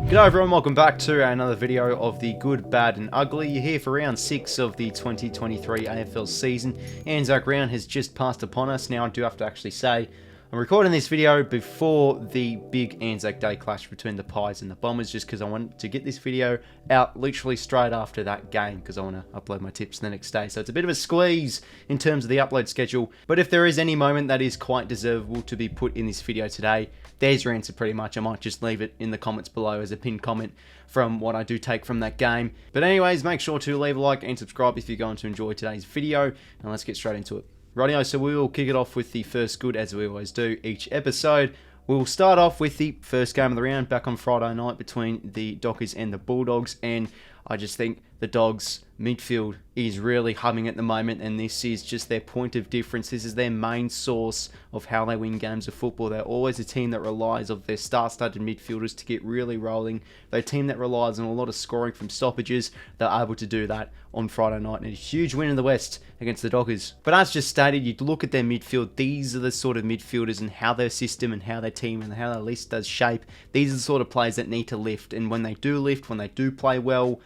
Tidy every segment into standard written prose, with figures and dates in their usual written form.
G'day everyone, welcome back to another video of the good, bad and ugly. You're here for round 6 of the 2023 AFL season. Anzac round has just passed upon us. Now I do have to actually say, I'm recording this video before the big Anzac Day clash between the Pies and the Bombers, just because I want to get this video out literally straight after that game, because I want to upload my tips the next day. So it's a bit of a squeeze in terms of the upload schedule, but if there is any moment that is quite deservable to be put in this video today, there's your answer pretty much. I might just leave it in the comments below as a pinned comment from what I do take from that game. But anyways, make sure to leave a like and subscribe if you're going to enjoy today's video, and let's get straight into it. Rightio, so we will kick it off with the first good, as we always do each episode. We'll start off with the first game of the round back on Friday night between the Dockers and the Bulldogs, and I just think the Dogs midfield is really humming at the moment, and this is just their point of difference. This is their main source of how they win games of football. They're always a team that relies on their star-studded midfielders to get really rolling. They're a team that relies on a lot of scoring from stoppages. They're able to do that on Friday night, and a huge win in the West against the Dockers. But as just stated, you look at their midfield, these are the sort of midfielders and how their system and how their team and how their list does shape. These are the sort of players that need to lift, and when they do lift, when they do play well,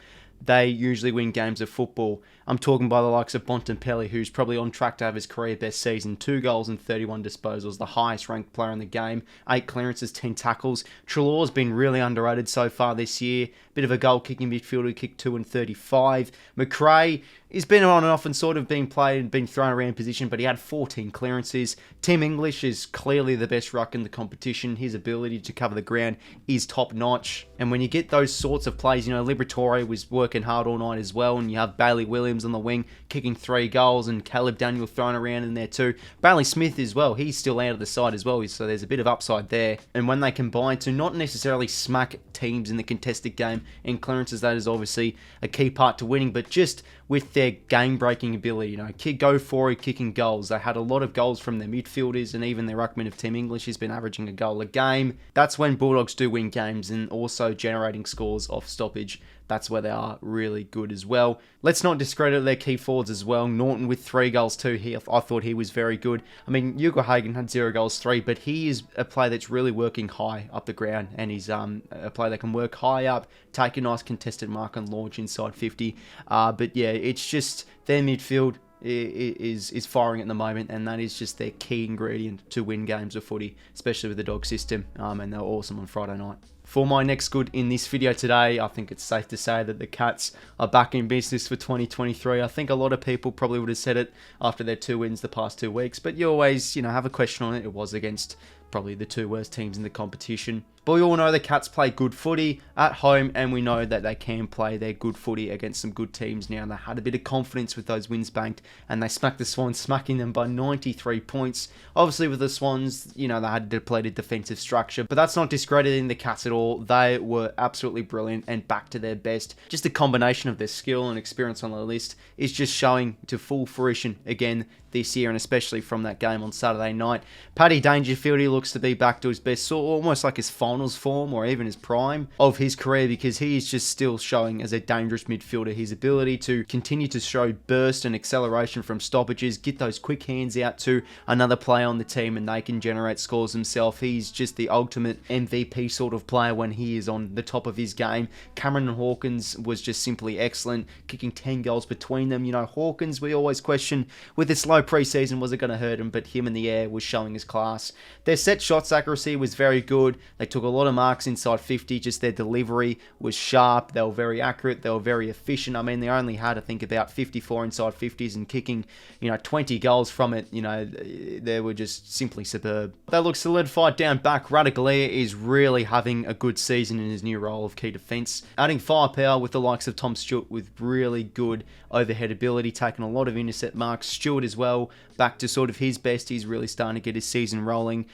they usually win games of football. I'm talking by the likes of Bontempelli, who's probably on track to have his career best season. 2 goals and 31 disposals, the highest ranked player in the game. 8 clearances, 10 tackles. Treloar's been really underrated so far this year. Bit of a goal-kicking midfielder, kicked 2 and 35. McRae has been on and off and sort of been played and been thrown around position, but he had 14 clearances. Tim English is clearly the best ruck in the competition. His ability to cover the ground is top-notch. And when you get those sorts of plays, you know, Liberatore was working hard all night as well, and you have Bailey Williams on the wing kicking 3 goals, and Caleb Daniel thrown around in there too. Bailey Smith as well, he's still out of the side as well, so there's a bit of upside there. And when they combine to not necessarily smack teams in the contested game and clearances, that is obviously a key part to winning, but just with their game-breaking ability, you know, go for it, kicking goals. They had a lot of goals from their midfielders, and even their ruckman of Tim English has been averaging a goal a game. That's when Bulldogs do win games, and also generating scores off stoppage. That's where they are really good as well. Let's not discredit their key forwards as well. Norton with 3 goals too. I thought he was very good. I mean, 𝐓𝐴 had 0 goals, 3, but he is a player that's really working high up the ground, and he's a player that can work high up, take a nice contested mark and launch inside 50. But yeah, it's just their midfield is firing at the moment, and that is just their key ingredient to win games of footy, especially with the dog system, and they're awesome on Friday night. For my next good in this video today, I think it's safe to say that the Cats are back in business for 2023. I think a lot of people probably would have said it after their 2 wins the past 2 weeks, but you always, have a question on it. It was against probably the 2 worst teams in the competition. But we all know the Cats play good footy at home, and we know that they can play their good footy against some good teams now. They had a bit of confidence with those wins banked, and they smacked the Swans, smacking them by 93 points. Obviously with the Swans, they had a depleted defensive structure, but that's not discrediting the Cats at all. They were absolutely brilliant and back to their best. Just a combination of their skill and experience on the list is just showing to full fruition again this year, and especially from that game on Saturday night. Paddy Dangerfield, he looks to be back to his best, so almost like his finals form or even his prime of his career, because he is just still showing as a dangerous midfielder. His ability to continue to show burst and acceleration from stoppages, get those quick hands out to another player on the team, and they can generate scores himself. He's just the ultimate MVP sort of player when he is on the top of his game. Cameron Hawkins was just simply excellent, kicking 10 goals between them. Hawkins, we always question with this low pre-season, was it going to hurt him? But him in the air was showing his class. Their set shots accuracy was very good. They took a lot of marks inside 50. Just their delivery was sharp. They were very accurate. They were very efficient. I mean, they only had, I think, about 54 inside 50s, and kicking, 20 goals from it. They were just simply superb. They look solidified down back. 𝐼𝙗𝐿𝐼 is really having a good season in his new role of key defence, adding firepower with the likes of Tom Stewart with really good overhead ability, taking a lot of intercept marks. Stewart as well, back to sort of his best. He's really starting to get his season rolling.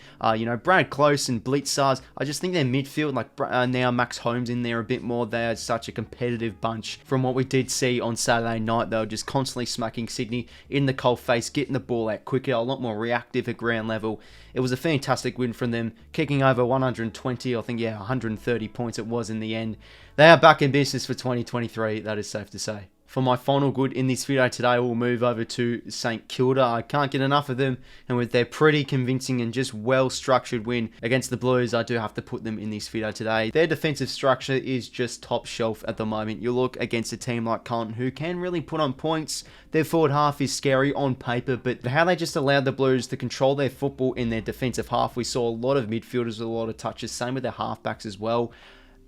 Brad Close and Blitzars, I just think their midfield, now Max Holmes in there a bit more. They are such a competitive bunch. From what we did see on Saturday night, they were just constantly smacking Sydney in the cold face, getting the ball out quicker, a lot more reactive at ground level. It was a fantastic win from them, kicking over 120, I think, 130 points it was in the end. They are back in business for 2023, that is safe to say. For my final good in this video today, we'll move over to St Kilda. I can't get enough of them, and with their pretty convincing and just well-structured win against the Blues, I do have to put them in this video today. Their defensive structure is just top shelf at the moment. You look against a team like Carlton, who can really put on points. Their forward half is scary on paper, but how they just allowed the Blues to control their football in their defensive half. We saw a lot of midfielders with a lot of touches, same with their halfbacks as well.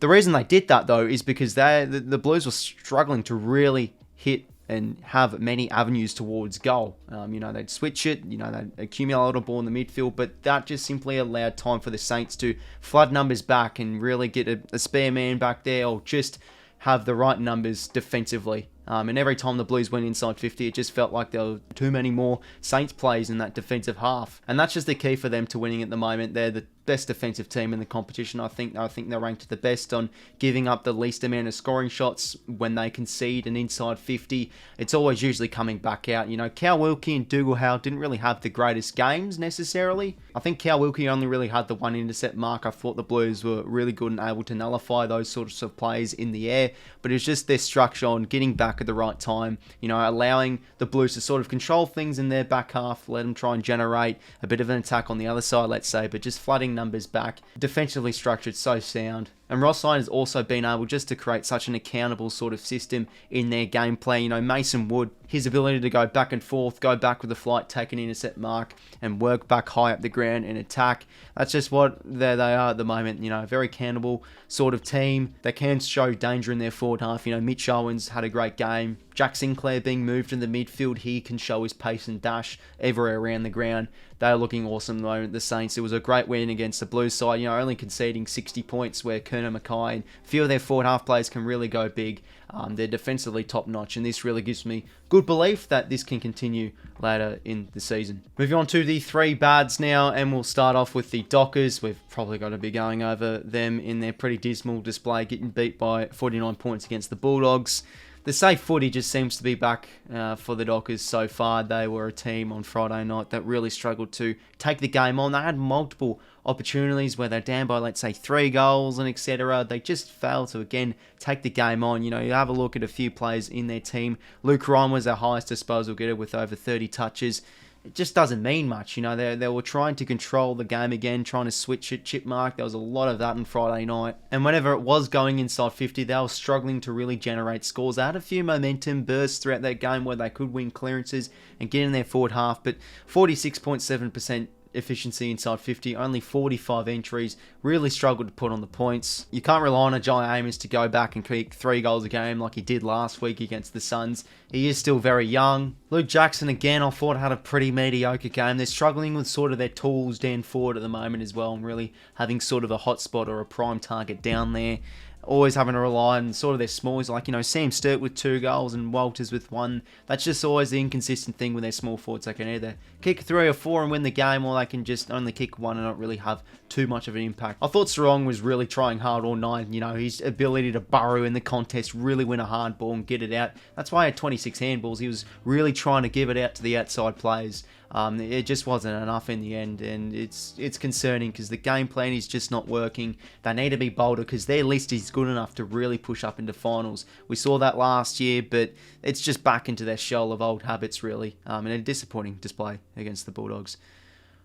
The reason they did that, though, is because the Blues were struggling to really hit and have many avenues towards goal. They'd switch it, they'd accumulate a ball in the midfield, but that just simply allowed time for the Saints to flood numbers back and really get a spare man back there, or just have the right numbers defensively. And every time the Blues went inside 50, it just felt like there were too many more Saints plays in that defensive half. And that's just the key for them to winning at the moment. They're the best defensive team in the competition. I think they're ranked the best on giving up the least amount of scoring shots when they concede an inside 50. It's always usually coming back out. 𝐓𝐡𝐞 and 𝐼𝙗𝐪 didn't really have the greatest games necessarily. I think 𝐓𝐡𝐞 only really had the one intercept mark. I thought the Blues were really good and able to nullify those sorts of plays in the air, but it's just their structure on getting back at the right time, allowing the Blues to sort of control things in their back half, let them try and generate a bit of an attack on the other side, let's say, but just flooding numbers back. Defensively structured, so sound. And Ross Lyon has also been able just to create such an accountable sort of system in their gameplay. Mason Wood, his ability to go back and forth, go back with a flight, take an intercept mark, and work back high up the ground and attack. That's just what they are at the moment. A very accountable sort of team that can show danger in their forward half. Mitch Owens had a great game. Jack Sinclair being moved in the midfield, he can show his pace and dash everywhere around the ground. They're looking awesome at the moment, the Saints. It was a great win against the Blues side, only conceding 60 points, where Kerner Mackay and a few of their forward half players can really go big. They're defensively top notch, and this really gives me good belief that this can continue later in the season. Moving on to the three bads now, and we'll start off with the Dockers. We've probably got to be going over them in their pretty dismal display, getting beat by 49 points against the Bulldogs. The safe footy just seems to be back for the Dockers so far. They were a team on Friday night that really struggled to take the game on. They had multiple opportunities where they're down by, let's say, 3 goals and etc. They just failed to, again, take the game on. You have a look at a few players in their team. Luke Ryan was their highest disposal getter with over 30 touches. It just doesn't mean much. They were trying to control the game again, trying to switch it, chip mark. There was a lot of that on Friday night. And whenever it was going inside 50, they were struggling to really generate scores. They had a few momentum bursts throughout that game where they could win clearances and get in their forward half, but 46.7% efficiency inside 50, only 45 entries, really struggled to put on the points. You can't rely on a Jai Amiss to go back and kick 3 goals a game like he did last week against the Suns. He is still very young. Luke Jackson, again, I thought had a pretty mediocre game. They're struggling with sort of their tools down forward at the moment as well, and really having sort of a hot spot or a prime target down there. Always having to rely on sort of their smalls, like, Sam Sturt with 2 goals and Walters with 1. That's just always the inconsistent thing with their small forwards. They can either kick 3 or 4 and win the game, or they can just only kick 1 and not really have too much of an impact. I thought Sarong was really trying hard all night. His ability to burrow in the contest, really win a hard ball and get it out. That's why he had 26 handballs. He was really trying to give it out to the outside players. It just wasn't enough in the end, and it's concerning because the game plan is just not working. They need to be bolder because their list is good enough to really push up into finals. We saw that last year, but it's just back into their shell of old habits, really, and a disappointing display against the Bulldogs.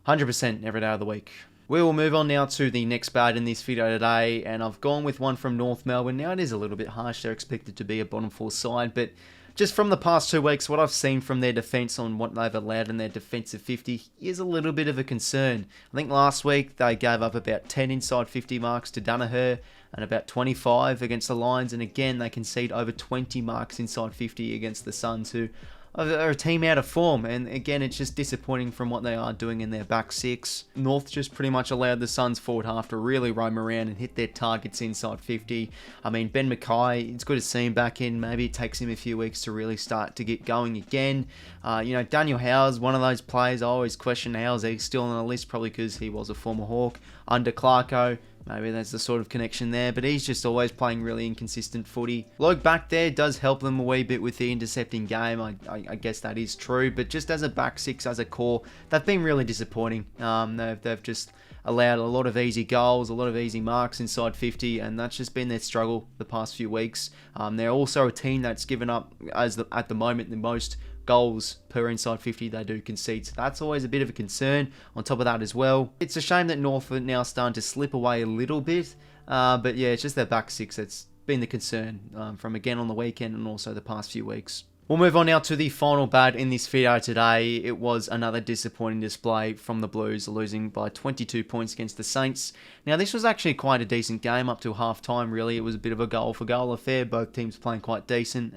100% every day of the week. We will move on now to the next bad in this video today, and I've gone with one from North Melbourne. Now, it is a little bit harsh. They're expected to be a bottom 4 side, but just from the past 2 weeks, what I've seen from their defence on what they've allowed in their defensive 50 is a little bit of a concern. I think last week they gave up about 10 inside 50 marks to 𝐼𝙗𝐪 and about 25 against the Lions, and again they concede over 20 marks inside 50 against the Suns, who are a team out of form, and again it's just disappointing from what they are doing in their back 6. North just pretty much allowed the Suns forward half to really roam around and hit their targets inside 50. Ben Mackay, it's good to see him back in. Maybe it takes him a few weeks to really start to get going again. Daniel Howe's one of those players I always question how he's still on the list, probably because he was a former Hawk under Clarko. Maybe there's the sort of connection there, but he's just always playing really inconsistent footy. Logue back there does help them a wee bit with the intercepting game. I guess that is true, but just as a back 6, as a core, they've been really disappointing. They've just allowed a lot of easy goals, a lot of easy marks inside 50, and that's just been their struggle the past few weeks. They're also a team that's given up, at the moment, the most goals per inside 50 they do concede. So that's always a bit of a concern on top of that as well. It's a shame that North are now starting to slip away a little bit. But yeah, it's just their back six that's been the concern from again on the weekend and also the past few weeks. We'll move on now to the final bad in this video today. It was another disappointing display from the Blues, losing by 22 points against the Saints. Now, this was actually quite a decent game up to half-time, really. It was a bit of a goal-for-goal affair. Both teams playing quite decent,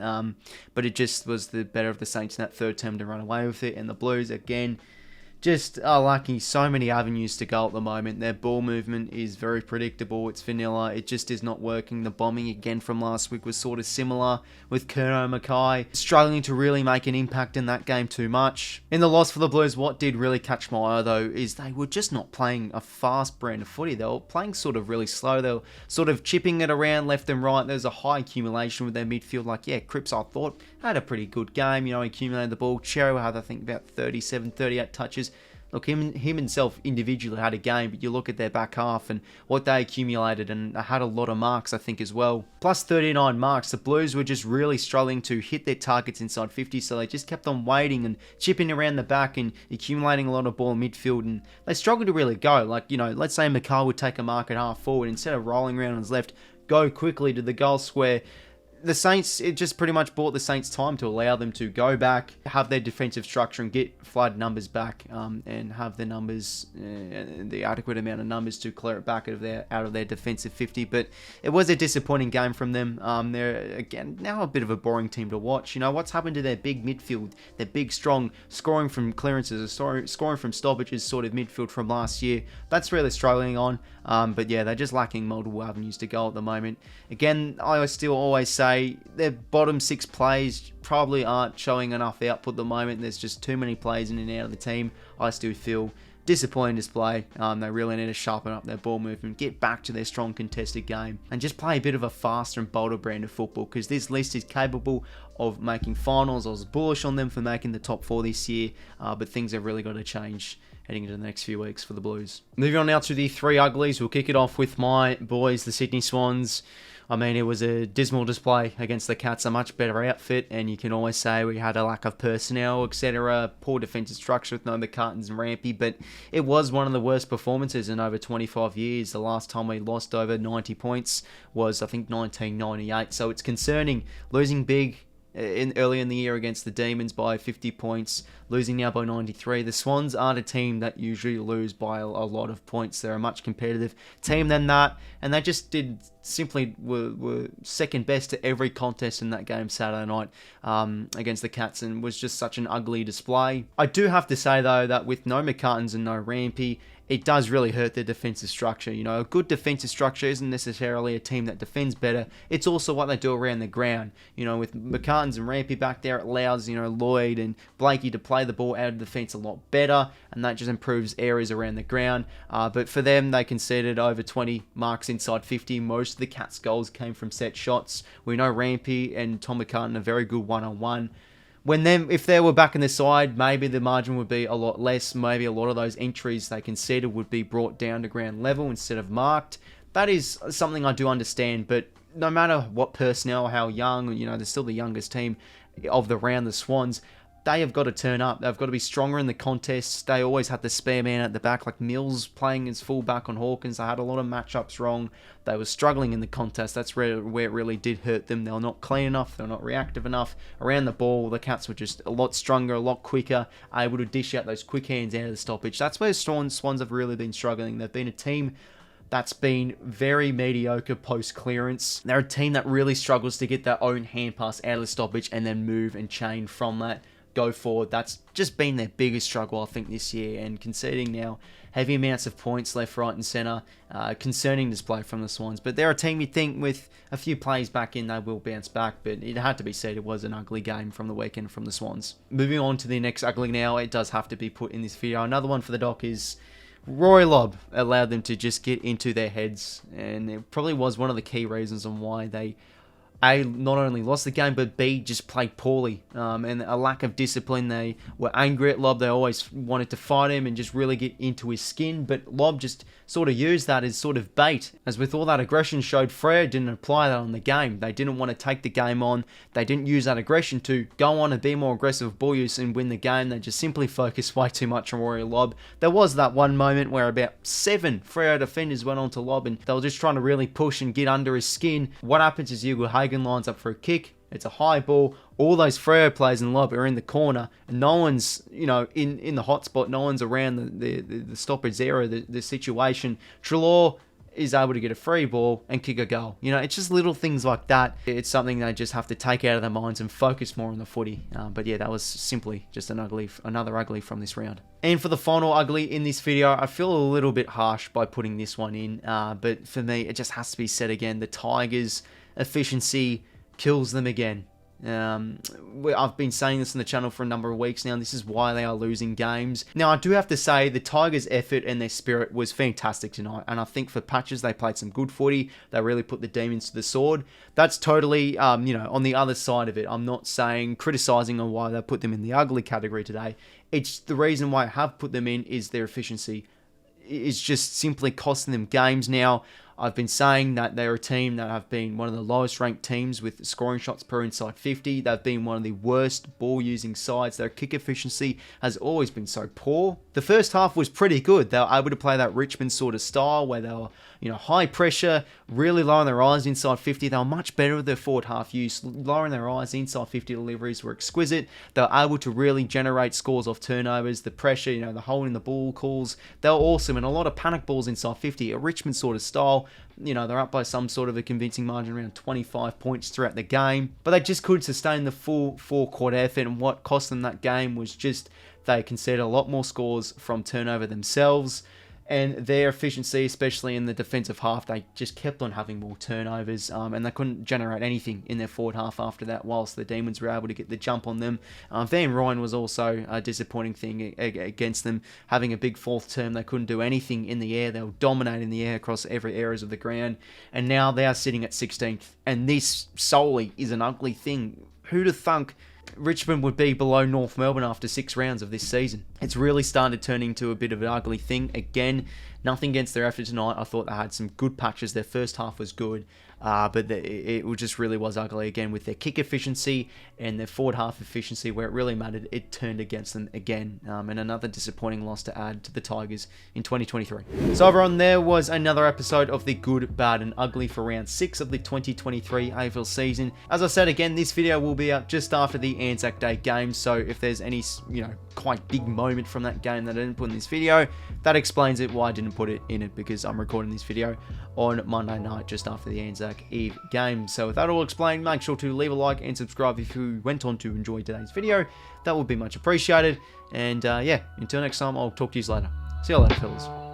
but it just was the better of the Saints in that third term to run away with it. And the Blues, again, just are lacking so many avenues to goal at the moment. Their ball movement is very predictable. It's vanilla. It just is not working. The bombing again from last week was sort of similar with Curnow Mackay struggling to really make an impact in that game too much. In the loss for the Blues, what did really catch my eye though is they were just not playing a fast brand of footy. They were playing sort of really slow. They were sort of chipping it around left and right. There's a high accumulation with their midfield. Like, yeah, Cripps, I thought, had a pretty good game. You know, he accumulated the ball. Cherry had, I think, about 37, 38 touches. Look, him himself individually had a game, but you look at their back half and what they accumulated, and had a lot of marks, I think, as well. Plus 39 marks. The Blues were just really struggling to hit their targets inside 50, so they just kept on waiting and chipping around the back and accumulating a lot of ball in midfield, and they struggled to really go. Like, you know, let's say Mackay would take a mark at half forward, instead of rolling around on his left, go quickly to the goal square. The Saints, it just pretty much bought the Saints time to allow them to go back, have their defensive structure and get flood numbers back, and have the numbers, the adequate amount of numbers to clear it back out of their defensive 50. But it was a disappointing game from them. They're, again, now a bit of a boring team to watch. You know, what's happened to their big midfield, their big, strong, scoring from clearances, scoring from stoppages sort of midfield from last year? That's really struggling on. But yeah, they're just lacking multiple avenues to go at the moment. Again, I still always say their bottom six plays probably aren't showing enough output at the moment. There's just too many plays in and out of the team. I still feel disappointing display. They really need to sharpen up their ball movement, get back to their strong contested game, and just play a bit of a faster and bolder brand of football, because this list is capable of making finals. I was bullish on them for making the top 4 this year, but things have really got to change heading into the next few weeks for the Blues. Moving on now to the 3 uglies. We'll kick it off with my boys, the Sydney Swans. I mean, it was a dismal display against the Cats, a much better outfit, and you can always say we had a lack of personnel, etc., poor defensive structure with no McCartans and Rampy, but it was one of the worst performances in over 25 years. The last time we lost over 90 points was, I think, 1998, so it's concerning. Losing big early in the year against the Demons by 50 points, losing now by 93. The Swans aren't a team that usually lose by a lot of points. They're a much competitive team than that, and they just were second best to every contest in that game Saturday night against the Cats, and was just such an ugly display. I do have to say though that with no McCartans and no Rampy, it does really hurt their defensive structure. You know, a good defensive structure isn't necessarily a team that defends better. It's also what they do around the ground. You know, with McCartans and Rampy back there, it allows, you know, Lloyd and Blakey to play the ball out of defence a lot better, and that just improves areas around the ground. But for them, they conceded over 20 marks inside 50. Most of the Cats' goals came from set shots. We know Rampy and Tom McCartan are very good one-on-one. If they were back in the side, maybe the margin would be a lot less. Maybe a lot of those entries they conceded would be brought down to ground level instead of marked. That is something I do understand, but no matter what personnel, how young, you know, they're still the youngest team of the round, the Swans. They have got to turn up. They've got to be stronger in the contests. They always had the spare man at the back, like Mills playing as fullback on Hawkins. They had a lot of matchups wrong. They were struggling in the contest. That's where it really did hurt them. They were not clean enough. They were not reactive enough. Around the ball, the Cats were just a lot stronger, a lot quicker, able to dish out those quick hands out of the stoppage. That's where Swans have really been struggling. They've been a team that's been very mediocre post-clearance. They're a team that really struggles to get their own hand pass out of the stoppage and then move and chain from that. Go forward. That's just been their biggest struggle, I think, this year, and conceding now heavy amounts of points left, right and centre. Concerning display from the Swans, but they're a team you think with a few plays back in they will bounce back, but it had to be said it was an ugly game from the weekend from the Swans. Moving on to the next ugly now, it does have to be put in this video. Another one for the doc is Rory Lobb allowed them to just get into their heads, and it probably was one of the key reasons on why they A, not only lost the game, but B, just played poorly. And a lack of discipline. They were angry at 𝐷. They always wanted to fight him and just really get into his skin. But 𝐷 just sort of used that as sort of bait. As with all that aggression showed, Freo didn't apply that on the game. They didn't want to take the game on. They didn't use that aggression to go on and be more aggressive with ball use and win the game. They just simply focused way too much on Rory 𝐷. There was that one moment where about 7 Freo defenders went on to 𝐷 and they were just trying to really push and get under his skin. What happens is 𝐓𝐴 lines up for a kick. It's a high ball. All those Freo players in 𝐷 are in the corner, and no one's, in the hot spot. No one's around the stoppage area, the situation. 𝐸 is able to get a free ball and kick a goal. It's just little things like that. It's something they just have to take out of their minds and focus more on the footy. But yeah, that was simply just another ugly from this round. And for the final ugly in this video, I feel a little bit harsh by putting this one in. But for me, it just has to be said again. The Tigers' efficiency kills them again. I've been saying this on the channel for a number of weeks now. This is why they are losing games. Now, I do have to say the Tigers' effort and their spirit was fantastic tonight. And I think for patches, they played some good footy. They really put the demons to the sword. That's totally, on the other side of it. I'm not criticizing on why they put them in the ugly category today. It's the reason why I have put them in is their efficiency. It's just simply costing them games now. I've been saying that they're a team that have been one of the lowest ranked teams with scoring shots per inside 50. They've been one of the worst ball using sides. Their kick efficiency has always been so poor. The first half was pretty good. They were able to play that Richmond sort of style where they were, high pressure, really lowering their eyes inside 50. They were much better with their forward half use, lowering their eyes inside 50 deliveries were exquisite. They were able to really generate scores off turnovers, the pressure, the holding the ball calls. They were awesome, and a lot of panic balls inside 50, a Richmond sort of style. They're up by some sort of a convincing margin, around 25 points throughout the game. But they just couldn't sustain the full four-quarter effort, and what cost them that game was just they conceded a lot more scores from turnover themselves. And their efficiency, especially in the defensive half, they just kept on having more turnovers, and they couldn't generate anything in their forward half after that, whilst the Demons were able to get the jump on them. Van Ryn was also a disappointing thing against them, having a big fourth term. They couldn't do anything in the air. They were dominating the air across every areas of the ground, and now they are sitting at 16th, and this solely is an ugly thing. Who'd have thunk Richmond would be below North Melbourne after 6 rounds of this season? It's really started turning to a bit of an ugly thing. Again, nothing against their effort tonight. I thought they had some good patches. Their first half was good, but it just really was ugly again with their kick efficiency and their forward half efficiency. Where it really mattered, it turned against them again, and another disappointing loss to add to the Tigers in 2023. So everyone, there was another episode of the good, bad and ugly for round 6 of the 2023 AFL season. As I said again, this video will be out just after the Anzac Day game, so if there's any quite big moment from that game that I didn't put in this video, that explains it why I didn't put it in it, because I'm recording this video on Monday night just after the Anzac Eve game. So with that all explained, make sure to leave a like and subscribe if you went on to enjoy today's video. That would be much appreciated. And yeah, until next time, I'll talk to you later. See you later, fellas.